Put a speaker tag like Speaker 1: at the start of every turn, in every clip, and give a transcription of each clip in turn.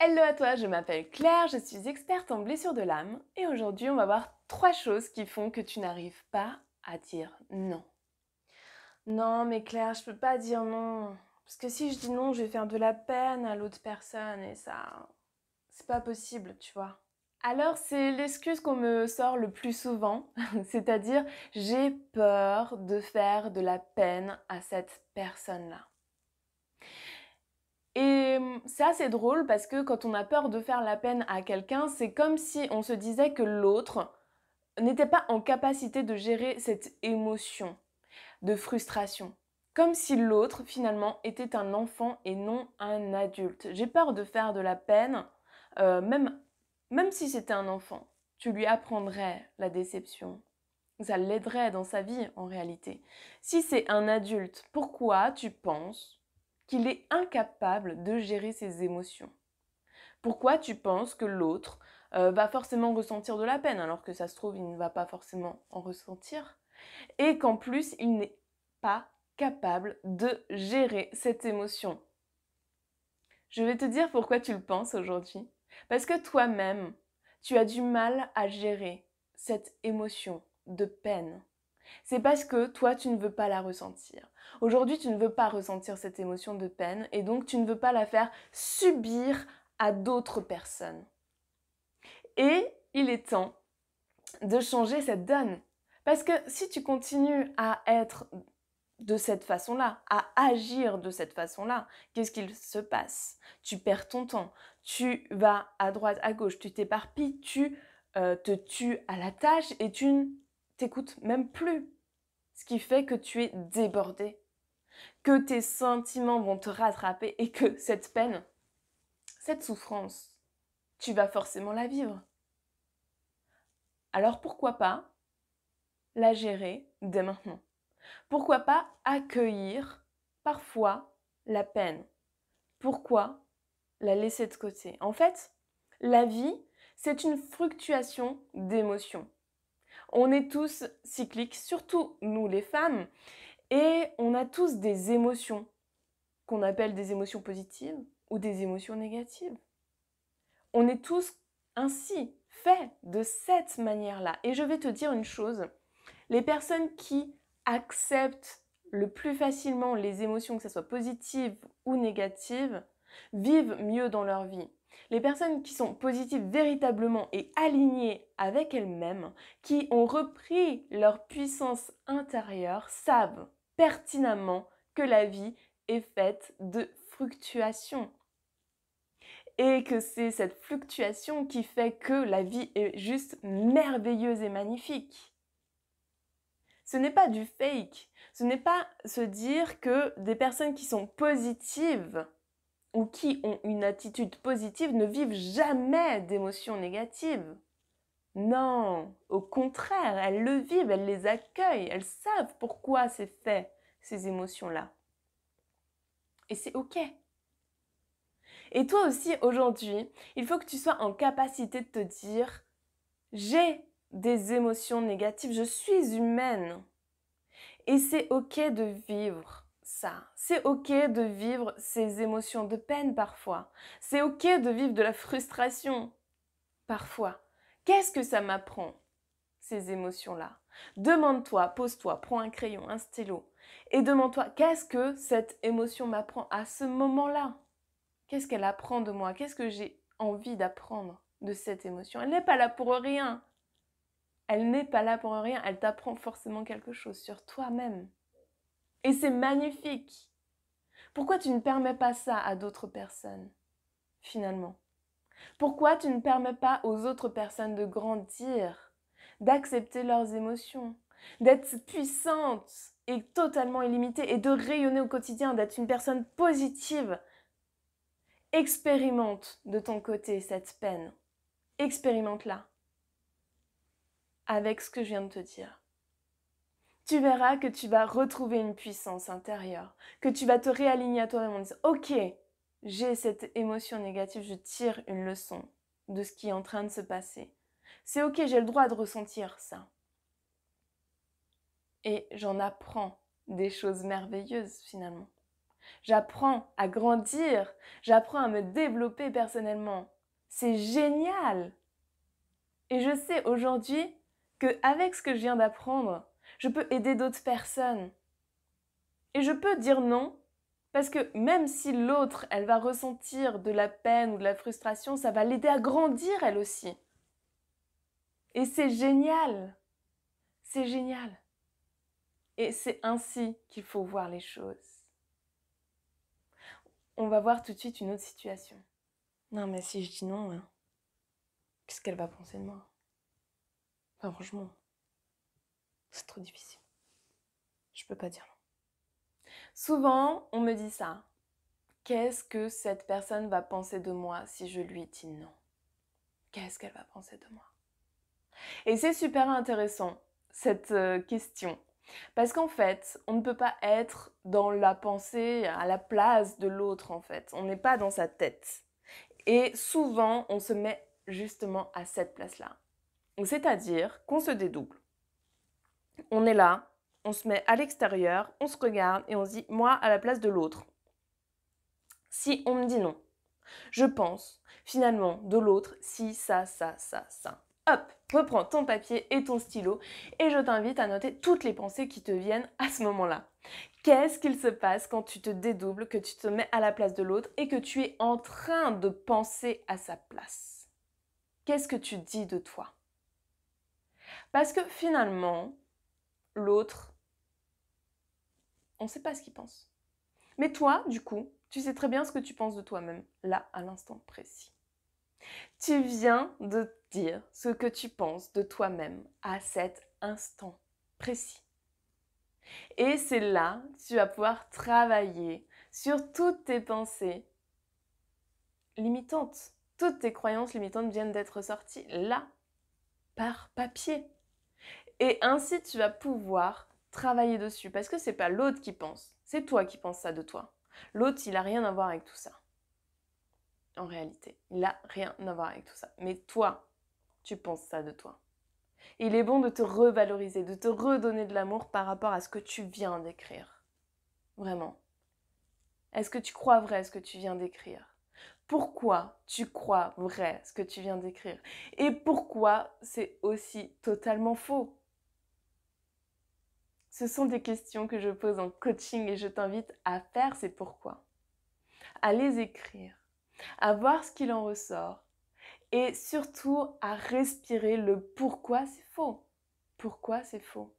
Speaker 1: Hello à toi, je m'appelle Claire, je suis experte en blessures de l'âme et aujourd'hui on va voir 3 choses qui font que tu n'arrives pas à dire non. Non mais Claire, je peux pas dire non. Parce que si je dis non, je vais faire de la peine à l'autre personne et ça, c'est pas possible, tu vois. Alors c'est l'excuse qu'on me sort le plus souvent, c'est-à-dire j'ai peur de faire de la peine à cette personne-là. Et c'est assez drôle parce que quand on a peur de faire la peine à quelqu'un, c'est comme si on se disait que l'autre n'était pas en capacité de gérer cette émotion de frustration. Comme si l'autre, finalement, était un enfant et non un adulte. J'ai peur de faire de la peine, même si c'était un enfant. Tu lui apprendrais la déception. Ça l'aiderait dans sa vie, en réalité. Si c'est un adulte, pourquoi tu penses qu'il est incapable de gérer ses émotions? Pourquoi tu penses que l'autre va forcément ressentir de la peine, alors que ça se trouve, il ne va pas forcément en ressentir, et qu'en plus, il n'est pas capable de gérer cette émotion? Je vais te dire pourquoi tu le penses aujourd'hui. Parce que toi-même, tu as du mal à gérer cette émotion de peine. C'est parce que toi, tu ne veux pas la ressentir. Aujourd'hui, tu ne veux pas ressentir cette émotion de peine et donc tu ne veux pas la faire subir à d'autres personnes. Et il est temps de changer cette donne. Parce que si tu continues à être de cette façon-là, à agir de cette façon-là, qu'est-ce qu'il se passe? Tu perds ton temps, tu vas à droite, à gauche, tu t'éparpilles, tu te tues à la tâche et tu ne t'écoutes même plus. Ce qui fait que tu es débordé, que tes sentiments vont te rattraper et que cette peine, cette souffrance, tu vas forcément la vivre. Alors pourquoi pas la gérer dès maintenant? Pourquoi pas accueillir parfois la peine? Pourquoi la laisser de côté? En fait, la vie, c'est une fluctuation d'émotions. On est tous cycliques, surtout nous les femmes, et on a tous des émotions qu'on appelle des émotions positives ou des émotions négatives. On est tous ainsi faits de cette manière-là. Et je vais te dire une chose, les personnes qui acceptent le plus facilement les émotions, que ce soit positives ou négatives, vivent mieux dans leur vie. Les personnes qui sont positives véritablement et alignées avec elles-mêmes, qui ont repris leur puissance intérieure, savent pertinemment que la vie est faite de fluctuations. Et que c'est cette fluctuation qui fait que la vie est juste merveilleuse et magnifique. Ce n'est pas du fake, ce n'est pas se dire que des personnes qui sont positives ou qui ont une attitude positive ne vivent jamais d'émotions négatives. Non, au contraire, elles le vivent, elles les accueillent, elles savent pourquoi c'est fait, ces émotions-là. Et c'est OK. Et toi aussi, aujourd'hui, il faut que tu sois en capacité de te dire « J'ai des émotions négatives, je suis humaine. » Et c'est OK de vivre ça. C'est OK de vivre ces émotions de peine parfois. C'est OK de vivre de la frustration parfois. Qu'est-ce que ça m'apprend, ces émotions-là? Demande-toi, pose-toi, prends un crayon, un stylo et demande-toi qu'est-ce que cette émotion m'apprend à ce moment-là? Qu'est-ce qu'elle apprend de moi? Qu'est-ce que j'ai envie d'apprendre de cette émotion? Elle n'est pas là pour rien. Elle n'est pas là pour rien. Elle t'apprend forcément quelque chose sur toi-même. Et c'est magnifique. Pourquoi tu ne permets pas ça à d'autres personnes, finalement? Pourquoi tu ne permets pas aux autres personnes de grandir, d'accepter leurs émotions, d'être puissantes et totalement illimitées et de rayonner au quotidien, d'être une personne positive? Expérimente de ton côté cette peine. Expérimente-la avec ce que je viens de te dire. Tu verras que tu vas retrouver une puissance intérieure, que tu vas te réaligner à toi-même en disant « Ok, j'ai cette émotion négative, je tire une leçon de ce qui est en train de se passer. C'est ok, j'ai le droit de ressentir ça. Et j'en apprends des choses merveilleuses finalement. J'apprends à grandir, j'apprends à me développer personnellement. C'est génial! Et je sais aujourd'hui qu'avec ce que je viens d'apprendre, je peux aider d'autres personnes. Et je peux dire non, parce que même si l'autre, elle va ressentir de la peine ou de la frustration, ça va l'aider à grandir elle aussi. Et c'est génial! C'est génial! Et c'est ainsi qu'il faut voir les choses. On va voir tout de suite une autre situation. Non mais si je dis non, hein, qu'est-ce qu'elle va penser de moi? Enfin franchement, c'est trop difficile. Je peux pas dire non. Souvent, on me dit ça. Qu'est-ce que cette personne va penser de moi si je lui dis non? Qu'est-ce qu'elle va penser de moi? Et c'est super intéressant, cette question. Parce qu'en fait, on ne peut pas être dans la pensée à la place de l'autre, en fait. On n'est pas dans sa tête. Et souvent, on se met justement à cette place-là. C'est-à-dire qu'on se dédouble. On est là, on se met à l'extérieur, on se regarde et on se dit « moi à la place de l'autre ». Si on me dit non, je pense finalement de l'autre si ça. Hop, reprends ton papier et ton stylo et je t'invite à noter toutes les pensées qui te viennent à ce moment-là. Qu'est-ce qu'il se passe quand tu te dédoubles, que tu te mets à la place de l'autre et que tu es en train de penser à sa place? Qu'est-ce que tu dis de toi? Parce que finalement, l'autre, on ne sait pas ce qu'il pense. Mais toi, du coup, tu sais très bien ce que tu penses de toi-même, là, à l'instant précis. Tu viens de dire ce que tu penses de toi-même à cet instant précis. Et c'est là que tu vas pouvoir travailler sur toutes tes pensées limitantes. Toutes tes croyances limitantes viennent d'être sorties là, par papier. Et ainsi, tu vas pouvoir travailler dessus. Parce que c'est pas l'autre qui pense, c'est toi qui penses ça de toi. L'autre, il n'a rien à voir avec tout ça. En réalité, il n'a rien à voir avec tout ça. Mais toi, tu penses ça de toi. Il est bon de te revaloriser, de te redonner de l'amour par rapport à ce que tu viens d'écrire. Vraiment. Est-ce que tu crois vrai ce que tu viens d'écrire? Pourquoi tu crois vrai ce que tu viens d'écrire? Et pourquoi c'est aussi totalement faux? Ce sont des questions que je pose en coaching et je t'invite à faire ces pourquoi. À les écrire, à voir ce qu'il en ressort et surtout à respirer le pourquoi c'est faux. Pourquoi c'est faux?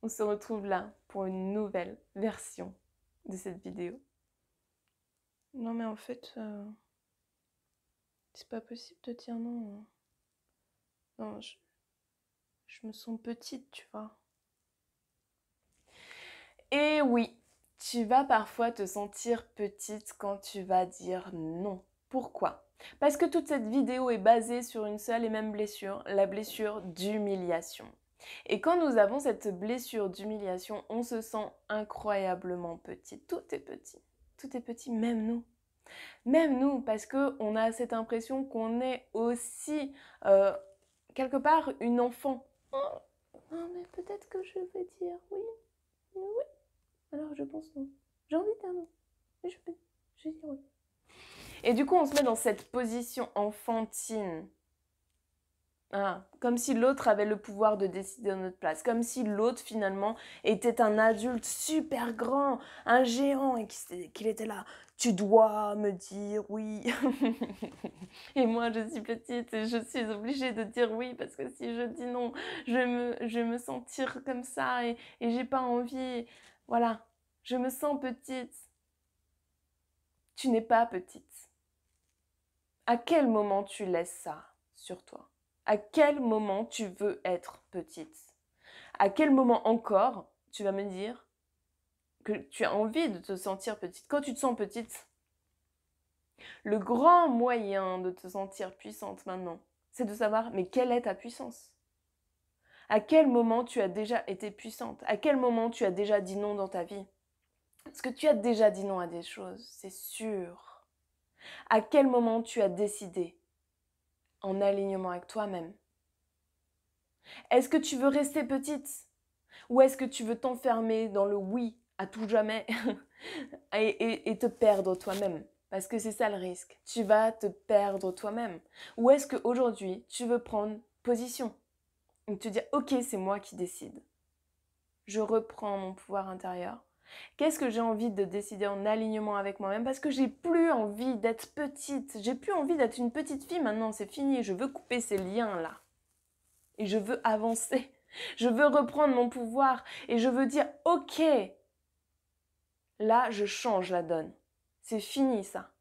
Speaker 1: On se retrouve là pour une nouvelle version de cette vidéo. Non mais en fait, c'est pas possible de dire non. Non, je me sens petite, tu vois. Et oui, tu vas parfois te sentir petite quand tu vas dire non. Pourquoi? Parce que toute cette vidéo est basée sur une seule et même blessure, la blessure d'humiliation. Et quand nous avons cette blessure d'humiliation, on se sent incroyablement petit. Tout est petit, même nous. Même nous, parce qu'on a cette impression qu'on est aussi, quelque part, une enfant. Oh, non, mais peut-être que je vais dire oui. Oui, alors je pense non. J'ai envie de dire non. Mais je vais dire oui. Et du coup, on se met dans cette position enfantine. Ah, comme si l'autre avait le pouvoir de décider à notre place. Comme si l'autre, finalement, était un adulte super grand, un géant, et qu'il était là. Tu dois me dire oui. Et moi, je suis petite et je suis obligée de dire oui parce que si je dis non, je vais me sentir comme ça et j'ai pas envie. Voilà, je me sens petite. Tu n'es pas petite. À quel moment tu laisses ça sur toi? À quel moment tu veux être petite? À quel moment encore tu vas me dire que tu as envie de te sentir petite? Quand tu te sens petite, le grand moyen de te sentir puissante maintenant, c'est de savoir, mais quelle est ta puissance? À quel moment tu as déjà été puissante? À quel moment tu as déjà dit non dans ta vie? Parce que tu as déjà dit non à des choses, c'est sûr. À quel moment tu as décidé en alignement avec toi-même? Est-ce que tu veux rester petite? Ou est-ce que tu veux t'enfermer dans le oui à tout jamais et te perdre toi-même? Parce que c'est ça le risque. Tu vas te perdre toi-même. Ou est-ce qu'aujourd'hui, tu veux prendre position et te dire, ok, c'est moi qui décide. Je reprends mon pouvoir intérieur. Qu'est-ce que j'ai envie de décider en alignement avec moi-même? Parce que j'ai plus envie d'être petite. J'ai plus envie d'être une petite fille maintenant, c'est fini. Je veux couper ces liens-là. Et je veux avancer. Je veux reprendre mon pouvoir. Et je veux dire, ok, là, je change la donne. C'est fini ça.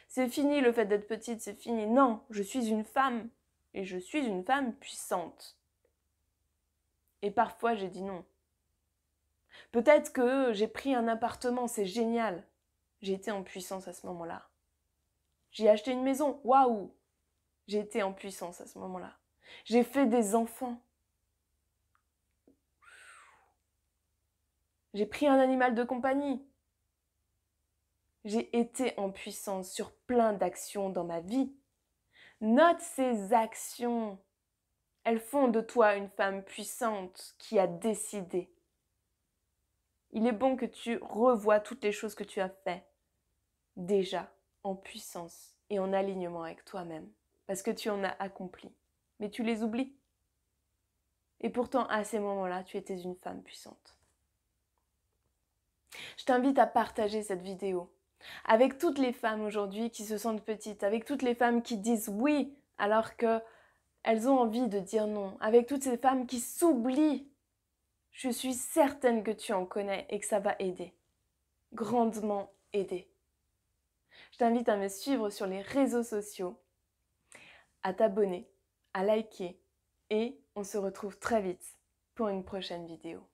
Speaker 1: C'est fini le fait d'être petite, c'est fini. Non, je suis une femme. Et je suis une femme puissante. Et parfois, j'ai dit non. Peut-être que j'ai pris un appartement, c'est génial. J'ai été en puissance à ce moment-là. J'ai acheté une maison, waouh! J'ai été en puissance à ce moment-là. J'ai fait des enfants. J'ai pris un animal de compagnie. J'ai été en puissance sur plein d'actions dans ma vie. Note ces actions. Elles font de toi une femme puissante qui a décidé. Il est bon que tu revoies toutes les choses que tu as faites déjà en puissance et en alignement avec toi-même. Parce que tu en as accompli. Mais tu les oublies. Et pourtant, à ces moments-là, tu étais une femme puissante. Je t'invite à partager cette vidéo avec toutes les femmes aujourd'hui qui se sentent petites, avec toutes les femmes qui disent oui alors qu'elles ont envie de dire non, avec toutes ces femmes qui s'oublient. Je suis certaine que tu en connais et que ça va aider, grandement aider. Je t'invite à me suivre sur les réseaux sociaux, à t'abonner, à liker et on se retrouve très vite pour une prochaine vidéo.